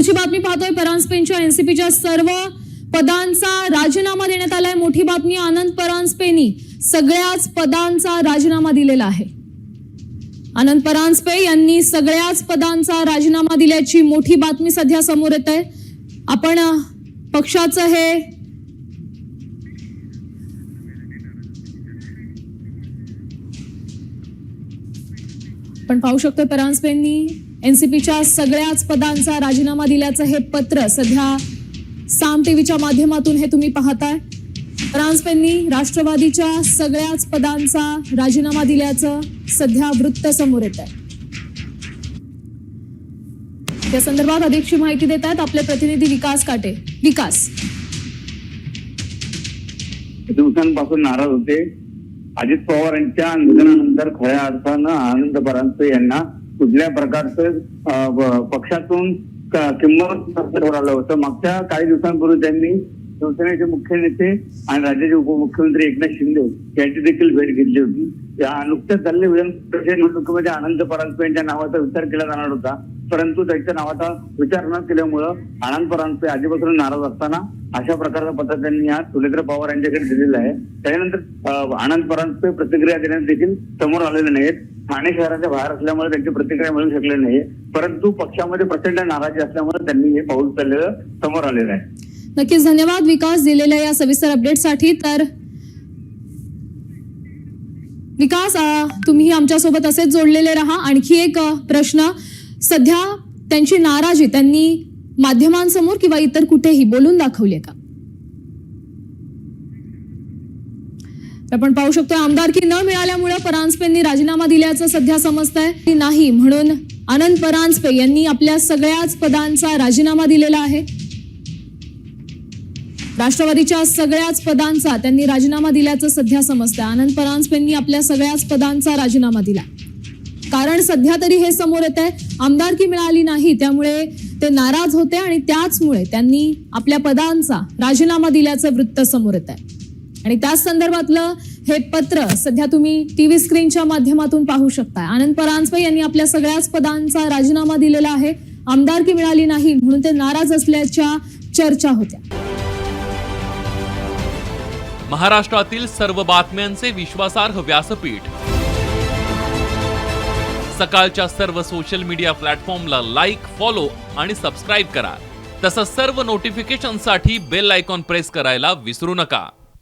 पुढची बातमी पाहतोय. परांजपेंच्या एनसीपीच्या सर्व पदांचा राजीनामा देण्यात आलाय. मोठी बातमी. आनंद परांजपेंनी सगळ्याच पदांचा राजीनामा दिलेला आहे. आनंद परांजपे यांनी सगळ्याच पदांचा राजीनामा दिल्याची मोठी बातमी सध्या समोर येत आहे. आपण पक्षाचं हे पण पाहू शकतो. परांजपेंनी एनसीपीच्या सगळ्याच पदांचा राजीनामा दिल्याचं हे पत्र सध्या साम टीव्हीच्या माध्यमातून हे तुम्ही पाहताय. परांजपेंनी राष्ट्रवादीच्या सगळ्याच पदांचा राजीनामा दिल्याचं सध्या वृत्त समोर येत आहे. या संदर्भात अधिकची माहिती देत आहेत आपले प्रतिनिधी विकास काटे. विकास, दिवसांपासून नाराज होते. अजित पवार यांच्या निधनानंतर खऱ्या अर्थानं आनंद परांजपे यांना कुठल्या प्रकारचं पक्षातून किंमत आलं होतं. मागच्या काही दिवसांपूर्वी त्यांनी शिवसेनेचे मुख्य नेते आणि राज्याचे उपमुख्यमंत्री एकनाथ शिंदे यांची देखील भेट घेतली होती. या नुकत्याच झालेल्या विधान परिषद निवडणुकीमध्ये आनंद परांजपे यांच्या नावाचा विचार केला जाणार होता, परंतु त्यांच्या नावाचा विचार न केल्यामुळं आनंद परांजपे आधीपासून नाराज असताना अशा प्रकारचं पत्र त्यांनी आज सुनेत्र पवार यांच्याकडे दिलेलं आहे. त्यानंतर आनंद परांजपे प्रतिक्रिया देण्यात देखील समोर आलेले नाहीत. ठाणे शहराच्या बाहेर असल्यामुळे त्यांची प्रतिक्रिया मिळू शकली नाही, परंतु पक्षामध्ये प्रचंड नाराजी असल्यामुळे त्यांनी हे पाऊल चाललेलं समोर आलेलं आहे. नक्कीच धन्यवाद विकास दिलेल्या या सविस्तर अपडेटसाठी. तर विकास, तुम्ही आमच्यासोबत असेच जोडलेले राहा. आणखी एक प्रश्न. सध्या त्यांची नाराजी त्यांनी माध्यमांसमोर किंवा इतर कुठेही बोलून दाखवली का? आपण पाहू शकतो आमदारकी न मिळाल्यामुळे परांजपेंनी राजीनामा दिल्याचं सध्या समजतंय. नाही म्हणून आनंद परांजपे यांनी आपल्या सगळ्याच पदांचा राजीनामा दिलेला आहे. राष्ट्रवादीच्या सगळ्याच पदांचा त्यांनी राजीनामा दिल्याचं सध्या समजतंय. आनंद परांजपेंनी आपल्या सगळ्याच पदांचा राजीनामा दिला. कारण सध्या तरी हे समोर येत आहे आमदारकी मिळाली नाही, त्यामुळे ते नाराज होते आणि त्याचमुळे त्यांनी आपल्या पदांचा राजीनामा दिल्याचं वृत्त समोर येत आहे. आणि त्याच संदर्भातलं हे पत्र सध्या तुम्ही टीव्ही स्क्रीनच्या माध्यमातून पाहू शकता. आनंद परांजपे यांनी आपल्या सगळ्याच पदांचा राजीनामा दिलेला आहे. आमदारकी मिळाली नाही म्हणून ते नाराज असल्याच्या चर्चा होत्या. महाराष्ट्रातील सर्व बातम्यांचे विश्वासार्ह व्यासपीठ. सकाळच्या सर्व सोशल मीडिया प्लॅटफॉर्मला लाईक, फॉलो आणि सबस्क्राईब करा. तसंच सर्व नोटिफिकेशनसाठी बेल आयकॉन प्रेस करायला विसरू नका.